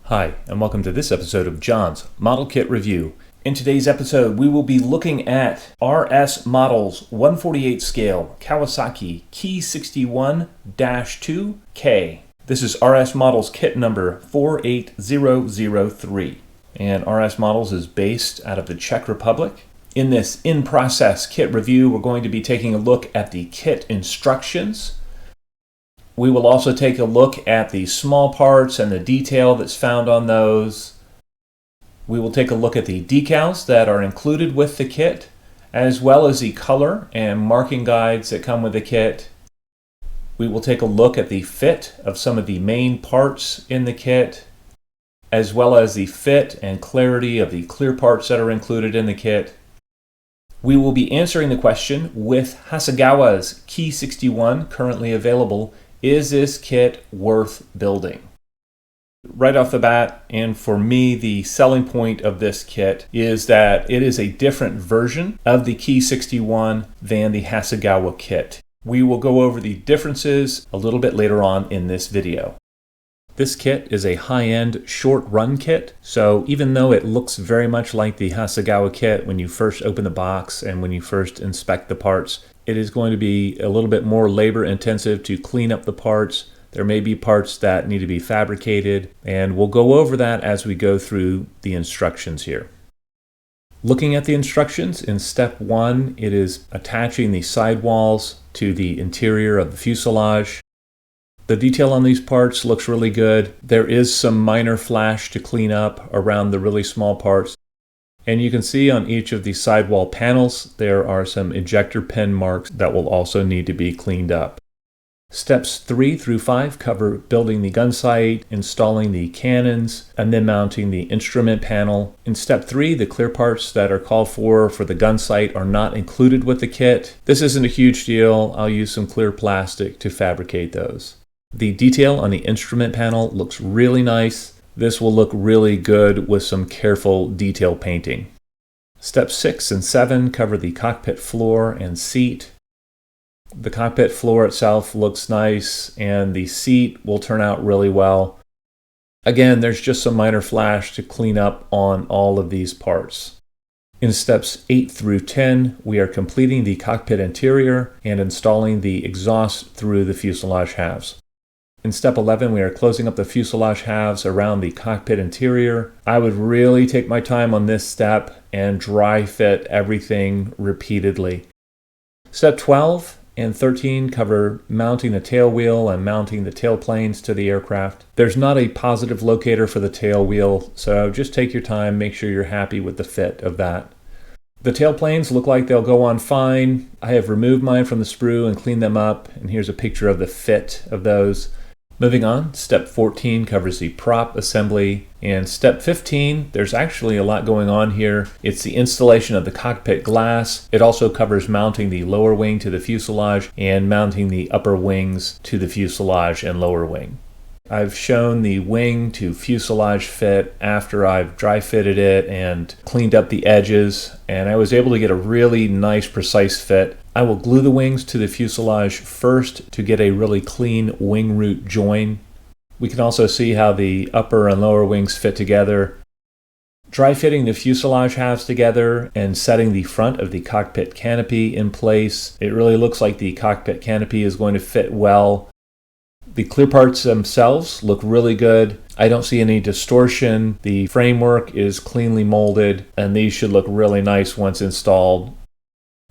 Hi, and welcome to this episode of John's Model Kit Review. In today's episode, we will be looking at RS Models 1/48 scale Kawasaki Ki-61 II Kai. This is RS Models kit number 48003. And RS Models is based out of the Czech Republic. In this in-process kit review, we're going to be taking a look at the kit instructions. We will also take a look at the small parts and the detail that's found on those. We will take a look at the decals that are included with the kit, as well as the color and marking guides that come with the kit. We will take a look at the fit of some of the main parts in the kit, as well as the fit and clarity of the clear parts that are included in the kit. We will be answering the question with Hasegawa's Ki-61 currently available. Is this kit worth building? Right off the bat, and for me, the selling point of this kit is that it is a different version of the Ki-61 than the Hasegawa kit. We will go over the differences a little bit later on in this video. This kit is a high-end short-run kit, so even though it looks very much like the Hasegawa kit when you first open the box and when you first inspect the parts, it is going to be a little bit more labor-intensive to clean up the parts. There may be parts that need to be fabricated, and we'll go over that as we go through the instructions here. Looking at the instructions, in step 1, it is attaching the sidewalls to the interior of the fuselage. The detail on these parts looks really good. There is some minor flash to clean up around the really small parts. And you can see on each of the sidewall panels, there are some ejector pin marks that will also need to be cleaned up. Steps 3 through 5 cover building the gun sight, installing the cannons, and then mounting the instrument panel. In step 3, the clear parts that are called for the gun sight are not included with the kit. This isn't a huge deal. I'll use some clear plastic to fabricate those. The detail on the instrument panel looks really nice. This will look really good with some careful detail painting. Steps 6 and 7 cover the cockpit floor and seat. The cockpit floor itself looks nice, and the seat will turn out really well. Again, there's just some minor flash to clean up on all of these parts. In steps 8 through 10, we are completing the cockpit interior and installing the exhaust through the fuselage halves. In step 11, we are closing up the fuselage halves around the cockpit interior. I would really take my time on this step and dry fit everything repeatedly. Step 12 and 13 cover mounting the tail wheel and mounting the tail planes to the aircraft. There's not a positive locator for the tail wheel, so just take your time, make sure you're happy with the fit of that. The tail planes look like they'll go on fine. I have removed mine from the sprue and cleaned them up, and here's a picture of the fit of those. Moving on, step 14 covers the prop assembly, and step 15, there's actually a lot going on here. It's the installation of the cockpit glass. It also covers mounting the lower wing to the fuselage and mounting the upper wings to the fuselage and lower wing. I've shown the wing to fuselage fit after I've dry fitted it and cleaned up the edges, and I was able to get a really nice precise fit. I will glue the wings to the fuselage first to get a really clean wing root join. We can also see how the upper and lower wings fit together. Dry fitting the fuselage halves together and setting the front of the cockpit canopy in place. It really looks like the cockpit canopy is going to fit well. The clear parts themselves look really good. I don't see any distortion. The framework is cleanly molded, and these should look really nice once installed.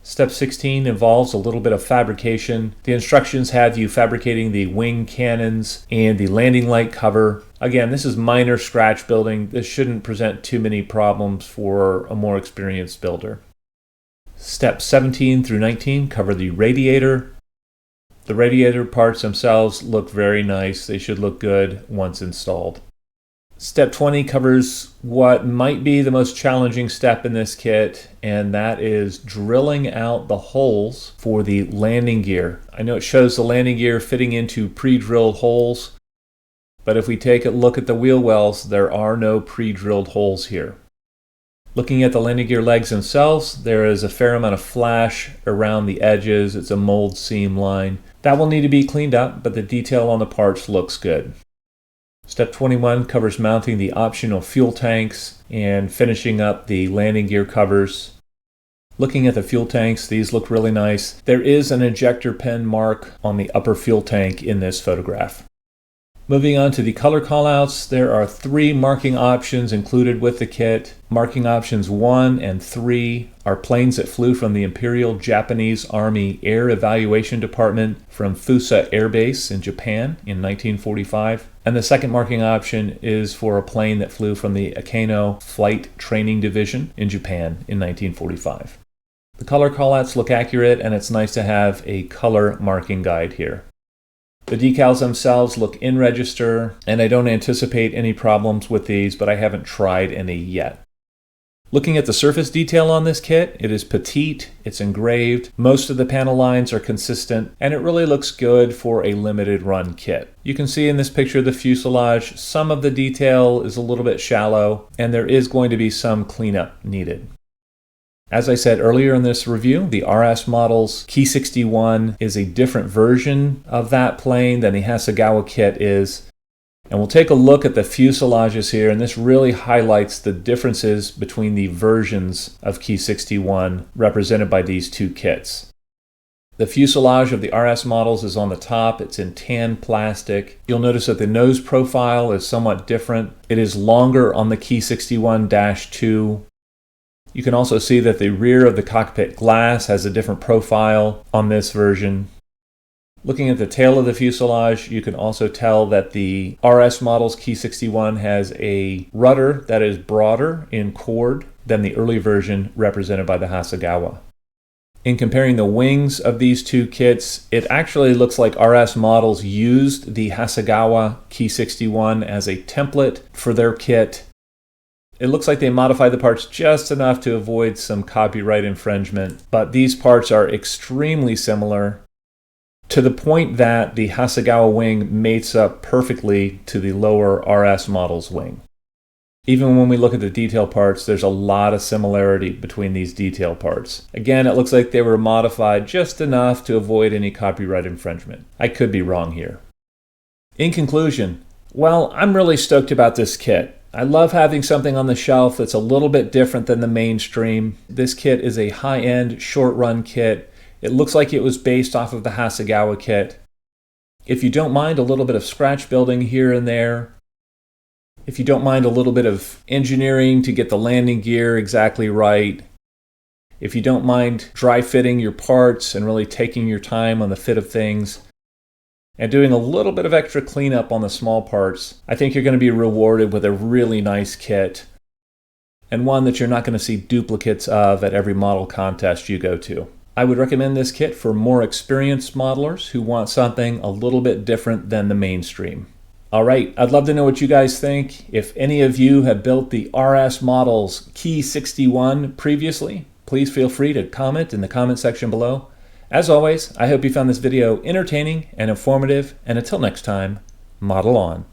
Step 16 involves a little bit of fabrication. The instructions have you fabricating the wing cannons and the landing light cover. Again, this is minor scratch building. This shouldn't present too many problems for a more experienced builder. Steps 17 through 19 cover the radiator. The radiator parts themselves look very nice. They should look good once installed. Step 20 covers what might be the most challenging step in this kit, and that is drilling out the holes for the landing gear. I know it shows the landing gear fitting into pre-drilled holes, but if we take a look at the wheel wells, there are no pre-drilled holes here. Looking at the landing gear legs themselves, there is a fair amount of flash around the edges. It's a mold seam line. That will need to be cleaned up, but the detail on the parts looks good. Step 21 covers mounting the optional fuel tanks and finishing up the landing gear covers. Looking at the fuel tanks, these look really nice. There is an ejector pin mark on the upper fuel tank in this photograph. Moving on to the color callouts, there are 3 marking options included with the kit. Marking options 1 and 3 are planes that flew from the Imperial Japanese Army Air Evaluation Department from Fusa Air Base in Japan in 1945. And the second marking option is for a plane that flew from the Akano Flight Training Division in Japan in 1945. The color callouts look accurate, and it's nice to have a color marking guide here. The decals themselves look in register, and I don't anticipate any problems with these, but I haven't tried any yet. Looking at the surface detail on this kit, it is petite, it's engraved, most of the panel lines are consistent, and it really looks good for a limited run kit. You can see in this picture of the fuselage, some of the detail is a little bit shallow, and there is going to be some cleanup needed. As I said earlier in this review, the RS model's Ki-61 is a different version of that plane than the Hasegawa kit is. And we'll take a look at the fuselages here, and this really highlights the differences between the versions of Ki-61 represented by these 2 kits. The fuselage of the RS models is on the top. It's in tan plastic. You'll notice that the nose profile is somewhat different. It is longer on the Ki-61-II. You can also see that the rear of the cockpit glass has a different profile on this version. Looking at the tail of the fuselage, you can also tell that the RS model's Ki-61 has a rudder that is broader in chord than the early version represented by the Hasegawa. In comparing the wings of these 2 kits, it actually looks like RS models used the Hasegawa Ki-61 as a template for their kit. It looks like they modified the parts just enough to avoid some copyright infringement, but these parts are extremely similar to the point that the Hasegawa wing mates up perfectly to the lower RS model's wing. Even when we look at the detail parts, there's a lot of similarity between these detail parts. Again, it looks like they were modified just enough to avoid any copyright infringement. I could be wrong here. In conclusion, well, I'm really stoked about this kit. I love having something on the shelf that's a little bit different than the mainstream. This kit is a high-end, short-run kit. It looks like it was based off of the Hasegawa kit. If you don't mind a little bit of scratch building here and there, if you don't mind a little bit of engineering to get the landing gear exactly right, if you don't mind dry fitting your parts and really taking your time on the fit of things, and doing a little bit of extra cleanup on the small parts, I think you're going to be rewarded with a really nice kit, and one that you're not going to see duplicates of at every model contest you go to. I would recommend this kit for more experienced modelers who want something a little bit different than the mainstream. Alright, I'd love to know what you guys think. If any of you have built the RS model's Ki-61 previously, please feel free to comment in the comment section below. As always, I hope you found this video entertaining and informative, and until next time, model on.